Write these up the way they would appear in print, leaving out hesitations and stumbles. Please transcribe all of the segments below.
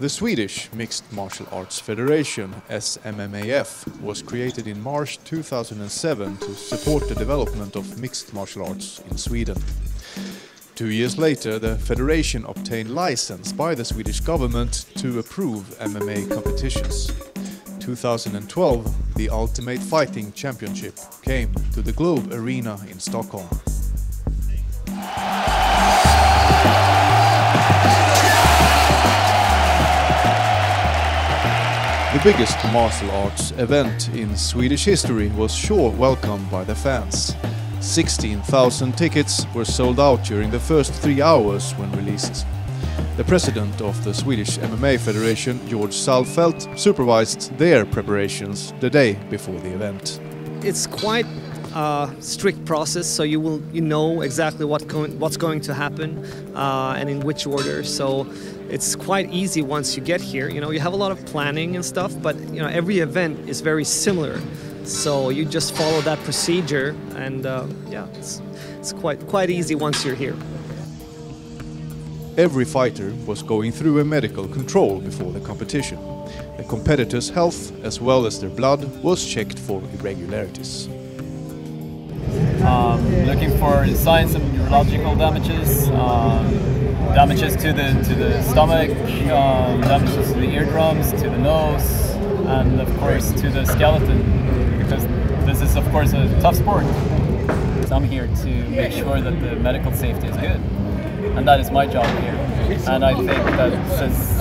The Swedish Mixed Martial Arts Federation, SMMAF, was created in March 2007 to support the development of mixed martial arts in Sweden. 2 years later, the federation obtained license by the Swedish government to approve MMA competitions. 2012, the Ultimate Fighting Championship came to the Globe Arena in Stockholm. The biggest martial arts event in Swedish history was sure welcomed by the fans. 16,000 tickets were sold out during the first 3 hours when released. The president of the Swedish MMA Federation, George Salfelt, supervised their preparations the day before the event. It's quite a strict process, so you know exactly what's going to happen and in which order. So it's quite easy once you get here. You know, you have a lot of planning and stuff, but you know every event is very similar. So you just follow that procedure, and yeah, it's quite easy once you're here. Every fighter was going through a medical control before the competition. The competitors' health, as well as their blood, was checked for irregularities. Looking for signs of neurological damages, damages to the stomach, damages to the eardrums, to the nose, and of course to the skeleton, because this is of course a tough sport. So I'm here to make sure that the medical safety is good, and that is my job here. And I think that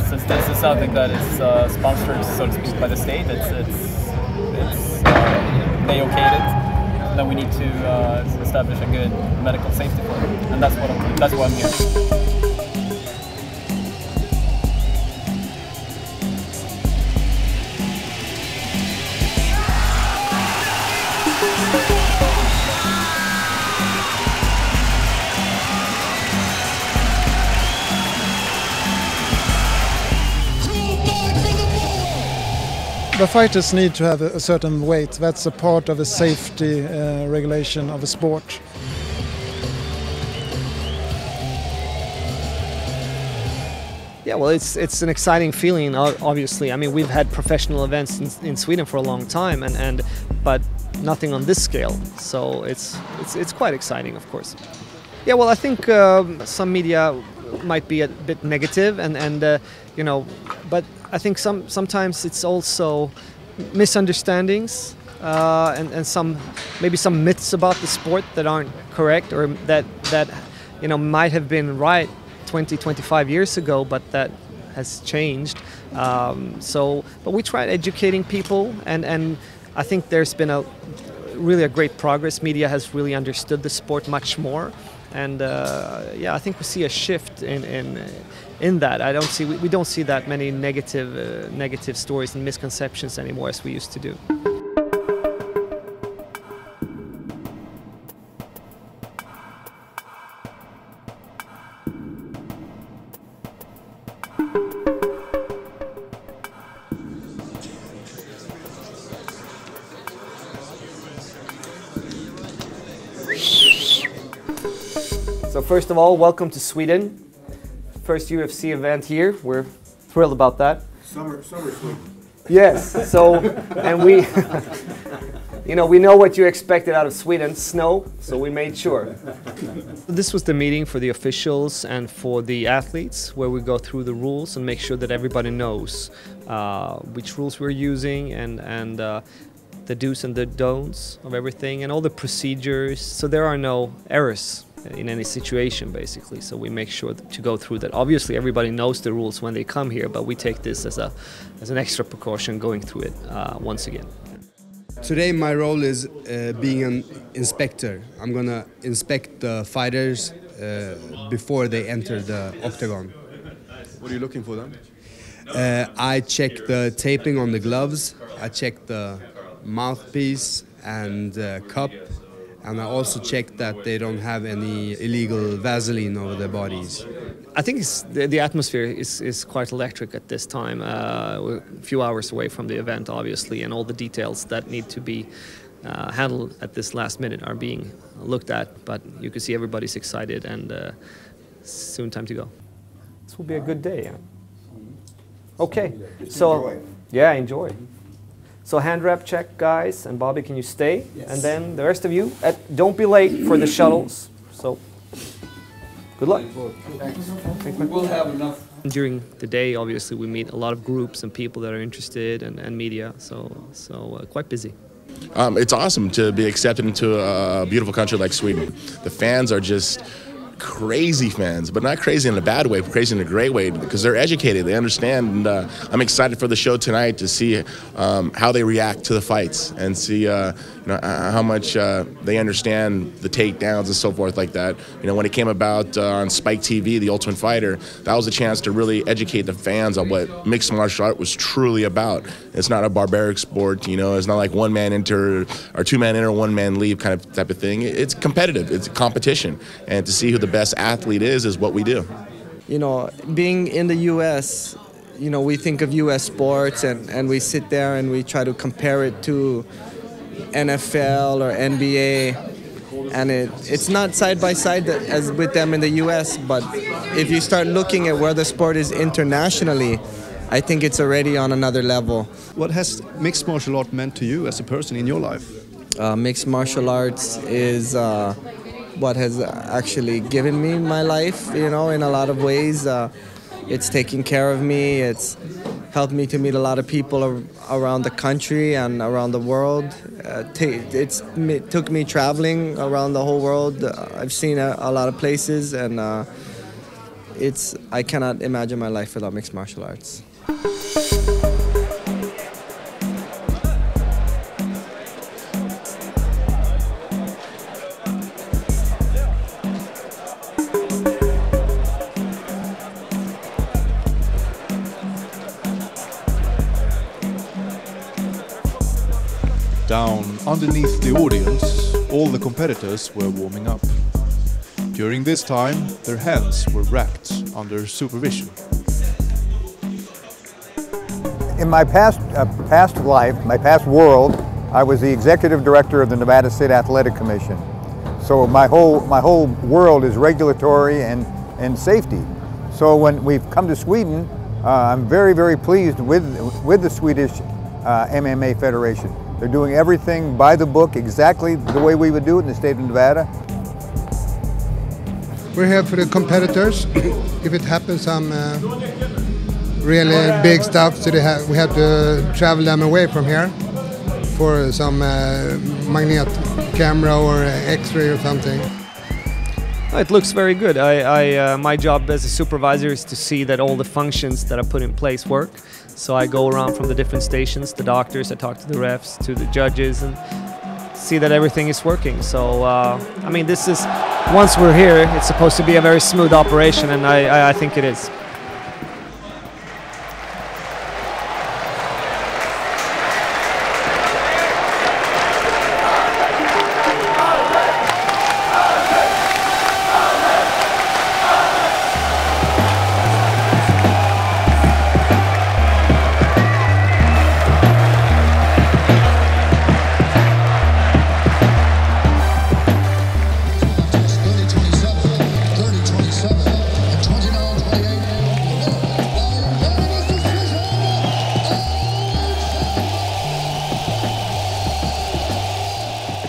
since this is something that is sponsored, so to speak, by the state, they okayed it. Then we need to establish a good medical safety for it, and that's why I'm here. The fighters need to have a certain weight. That's a part of the safety regulation of a sport. Yeah, well, it's an exciting feeling, obviously. I mean, we've had professional events in Sweden for a long time, but nothing on this scale. So it's quite exciting, of course. Yeah, well, I think some media might be a bit negative, and you know, but I think sometimes it's also misunderstandings and maybe some myths about the sport that aren't correct, or that you know might have been right 20-25 years ago, but that has changed. But we tried educating people, and I think there's been really a great progress. Media has really understood the sport much more, and yeah, I think we see a shift in that. We don't see that many negative stories and misconceptions anymore as we used to do. So first of all, welcome to Sweden. First UFC event here. We're thrilled about that. Summer Sweden. Yes. So, and we, you know, we know what you expected out of Sweden, snow. So we made sure. This was the meeting for the officials and for the athletes, where we go through the rules and make sure that everybody knows which rules we're using and the do's and the don'ts of everything and all the procedures. So there are no errors in any situation, basically. So we make sure to go through that. Obviously, everybody knows the rules when they come here, but we take this as an extra precaution going through it once again. Today my role is being an inspector. I'm gonna inspect the fighters before they enter the octagon. What are you looking for then? I check the taping on the gloves, I check the mouthpiece and cup, and I also check that they don't have any illegal Vaseline over their bodies. I think the atmosphere is quite electric at this time. We're a few hours away from the event, obviously, and all the details that need to be handled at this last minute are being looked at. But you can see everybody's excited, and soon time to go. This will be a good day. Yeah? Okay, so yeah, enjoy. So hand wrap check, guys, and Bobby, can you stay? Yes. And then the rest of you, don't be late for the shuttles. So good luck. Thanks. We'll have enough. During the day, obviously, we meet a lot of groups and people that are interested and media. So quite busy. It's awesome to be accepted into a beautiful country like Sweden. The fans are just crazy fans, but not crazy in a bad way, crazy in a great way, because they're educated, they understand, and I'm excited for the show tonight to see how they react to the fights and see how much they understand the takedowns and so forth like that. When it came about on Spike TV, The Ultimate Fighter, that was a chance to really educate the fans on what mixed martial art was truly about. It's not a barbaric sport, it's not like one man enter or two man enter, one man leave kind of type of thing. It's competitive, it's a competition, and to see who the best athlete is what we do. Being in the U.S., we think of U.S. sports and we sit there and we try to compare it to NFL or NBA, and it's not side by side as with them in the U.S., but if you start looking at where the sport is internationally, I think it's already on another level. What has mixed martial art meant to you as a person in your life? Mixed martial arts is what has actually given me my life, in a lot of ways. It's taken care of me. It's helped me to meet a lot of people around the country and around the world. It took me traveling around the whole world. I've seen a lot of places, and I cannot imagine my life without mixed martial arts. Down underneath the audience, all the competitors were warming up. During this time, their hands were racked under supervision. In my past life, my past world, I was the executive director of the Nevada State Athletic Commission. So my whole world is regulatory and safety. So when we've come to Sweden, I'm very, very pleased with the Swedish MMA Federation. They're doing everything by the book, exactly the way we would do it in the state of Nevada. We're here for the competitors. If it happens some really big stuff, so we have to travel them away from here for some magnet camera or X-ray or something. It looks very good. My job as a supervisor is to see that all the functions that are put in place work. So I go around from the different stations, the doctors, I talk to the refs, to the judges, and see that everything is working. So, this is, once we're here, it's supposed to be a very smooth operation, and I think it is.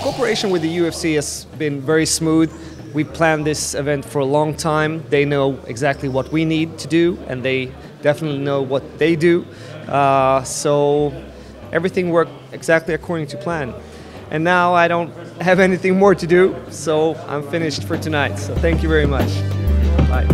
Cooperation with the UFC has been very smooth. We planned this event for a long time. They know exactly what we need to do, and they definitely know what they do. So everything worked exactly according to plan. And now I don't have anything more to do, so I'm finished for tonight. So thank you very much. Bye.